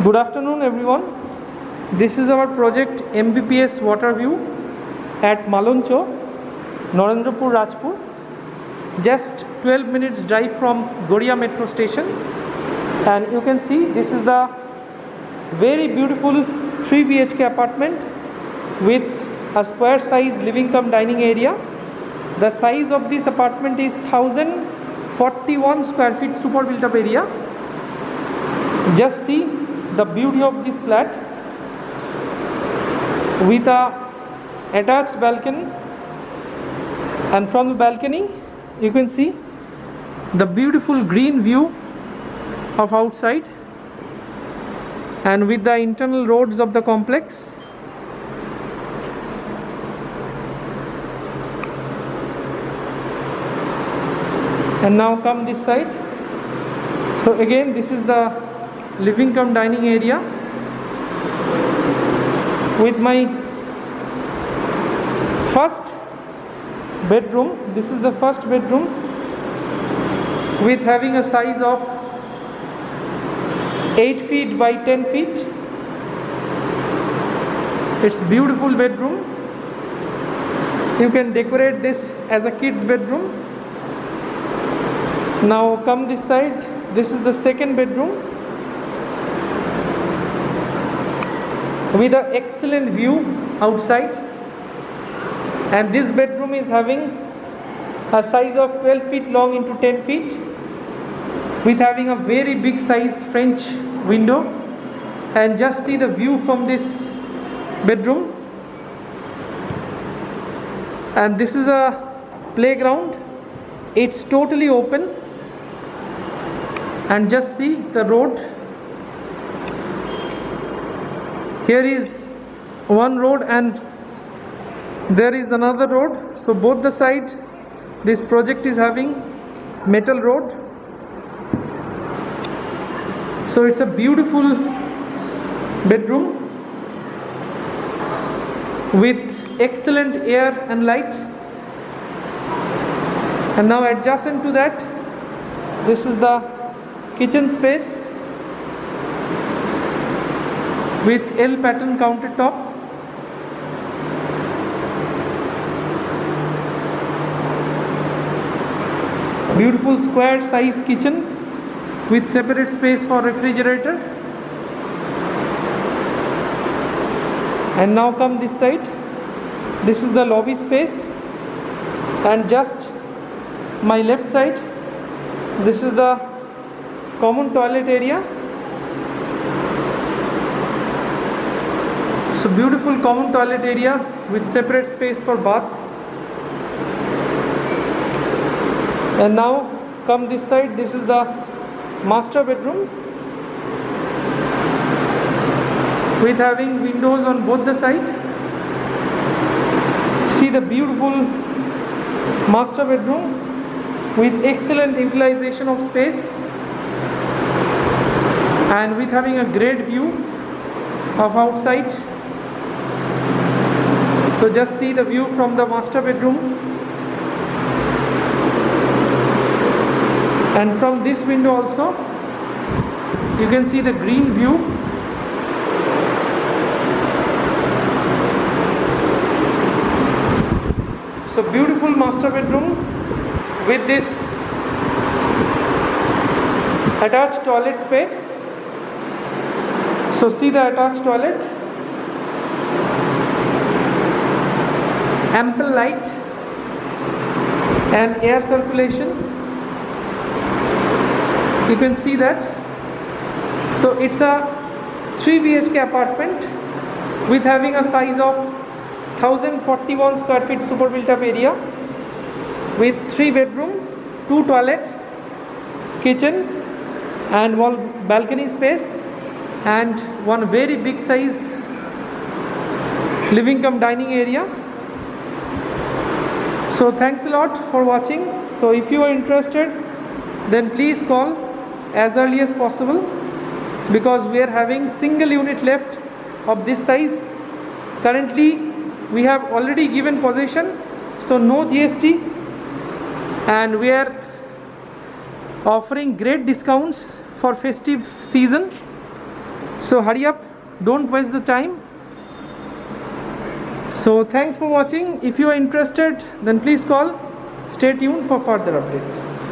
Good afternoon everyone. This is our project MBPS water view at Maloncho, Narendrapur, Rajpur. Just 12 minutes drive from Goria metro station, and you can see this is the very beautiful 3 BHK apartment with a square size living cum dining area. The size of this apartment is 1041 square feet super built up area. Just see the beauty of this flat with a attached balcony, and from the balcony you can see the beautiful green view of outside, and with the internal roads of the complex. And now come this side. So again, this is the living cum dining area with my first bedroom. This is the first bedroom with having a size of 8 feet by 10 feet. It's beautiful bedroom. You can decorate this as a kid's bedroom. Now come this side. This is the second bedroom with an excellent view outside, and this bedroom is having a size of 12 feet long into 10 feet with having a very big size French window. And just see the view from this bedroom. And this is a playground. It's totally open, and just see the road. Here is one road and there is another road. So both the side this project is having metal road. So it's a beautiful bedroom with excellent air and light. And now adjacent to that, this is the kitchen space with L pattern countertop. Beautiful square size kitchen with separate space for refrigerator. And now come this side. This is the lobby space, and just my left side, this is the common toilet area. So beautiful common toilet area with separate space for bath. And now come this side. This is the master bedroom with having windows on both the side. See the beautiful master bedroom with excellent utilization of space and with having a great view of outside. So just see the view from the master bedroom, and from this window also you can see the green view. So beautiful master bedroom with this attached toilet space. So see the attached toilet, ample light and air circulation. You can see that. So it's a 3 BHK apartment with having a size of 1041 square feet super built up area with 3 bedroom, 2 toilets, kitchen and one balcony space, and one very big size living cum dining area. So thanks a lot for watching. So if you are interested, then please call as early as possible, because we are having single unit left of this size. Currently we have already given possession, so no GST, and we are offering great discounts for festive season. So hurry up, don't waste the time. So thanks for watching. If you are interested, then please call. Stay tuned for further updates.